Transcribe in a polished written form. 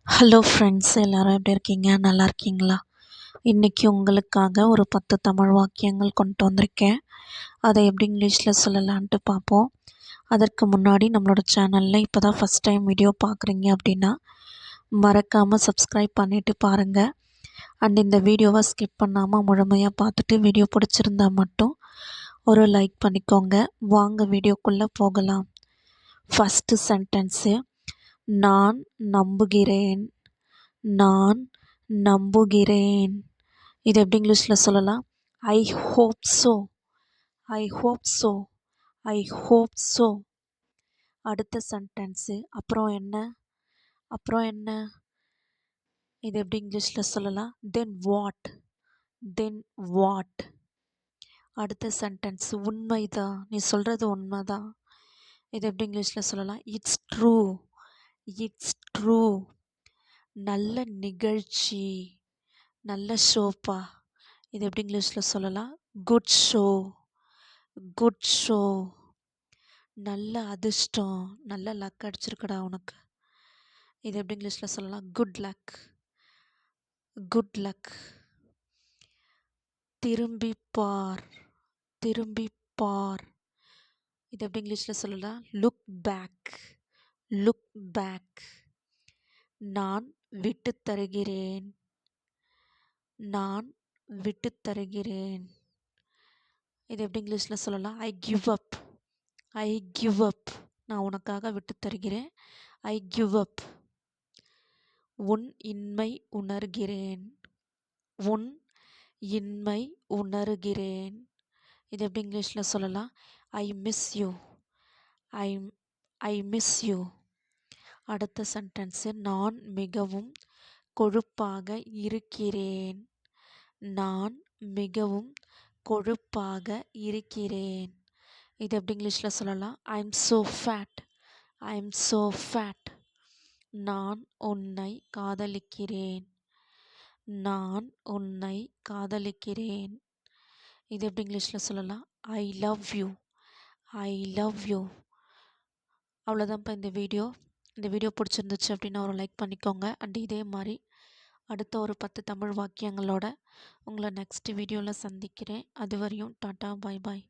Hello friends, எல்லாரும் எப்படி இருக்கீங்க? நல்லா இருக்கீங்களா? இன்றைக்கி உங்களுக்காக ஒரு 10 தமிழ் வாக்கியங்கள் கொண்டு வந்திருக்கேன். அதை எப்படி இங்கிலீஷில் சொல்லலான்ட்டு பார்ப்போம். அதற்கு முன்னாடி நம்மளோட சேனலில் இப்போ தான் ஃபஸ்ட் டைம் வீடியோ பார்க்குறீங்க அப்படின்னா மறக்காமல் சப்ஸ்கிரைப் பண்ணிவிட்டு பாருங்கள். அண்ட் இந்த வீடியோவை ஸ்கிப் பண்ணாமல் முழுமையாக பார்த்துட்டு வீடியோ பிடிச்சிருந்தா மட்டும் ஒரு லைக் பண்ணிக்கோங்க. வாங்க வீடியோக்குள்ளே போகலாம். ஃபஸ்ட்டு சென்டென்ஸு, நான் நம்புகிறேன். நான் நம்புகிறேன். இது எப்படி இங்கிலீஷில் சொல்லலாம்? I hope so. I hope so. I hope so. அடுத்த சென்டென்ஸு, அப்புறம் என்ன? அப்புறம் என்ன? இது எப்படி இங்கிலீஷில் சொல்லலாம்? Then what. Then what. அடுத்த சென்டென்ஸ், உண்மைதான். நீ சொல்கிறது உண்மைதான். இது எப்படி இங்கிலீஷில் சொல்லலாம்? It's true. It's true. நல்ல நிகழ்ச்சி. நல்ல ஷோப்பா. இது எப்படி இங்கிலீஷில் சொல்லலாம்? Good show. Good show. நல்ல அதிர்ஷ்டம். நல்ல லக் அடிச்சிருக்கடா உனக்கு. இது எப்படி இங்கிலீஷில் சொல்லலாம்? Good luck. Good luck. திரும்பி பார். திரும்பி பார். இது எப்படி இங்கிலீஷில் சொல்லலாம்? Look back. Look back. நான் விட்டு தருகிறேன். நான் விட்டு தருகிறேன். இது எப்படி இங்கிலீஷில் சொல்லலாம்? I give up. I give up. நான் உனக்காக விட்டு தருகிறேன். I give up. உன் இன்மை உணர்கிறேன். உன் இன்மை உணர்கிறேன். இது எப்படி இங்கிலீஷில் சொல்லலாம்? I miss you. I I miss you. அடுத்த சென்டென்ஸு, நான் மிகவும் கொழுப்பாக இருக்கிறேன். நான் மிகவும் கொழுப்பாக இருக்கிறேன். இது எப்படி இங்கிலீஷில் சொல்லலாம்? I am so fat. I am so fat. நான் உன்னை காதலிக்கிறேன். நான் உன்னை காதலிக்கிறேன். இது எப்படி இங்கிலீஷில் சொல்லலாம்? I love you. I love you. அவ்வளோதான்ப்பா இந்த வீடியோ. இந்த வீடியோ பிடிச்சிருந்துச்சு அப்படின்னா ஒரு லைக் பண்ணிக்கோங்க. அண்ட் இதே மாதிரி அடுத்த ஒரு 10 தமிழ் வாக்கியங்களோட உங்களை நெக்ஸ்ட் வீடியோவில் சந்திக்கிறேன். அது வரையும் டாட்டா, பாய் பாய்.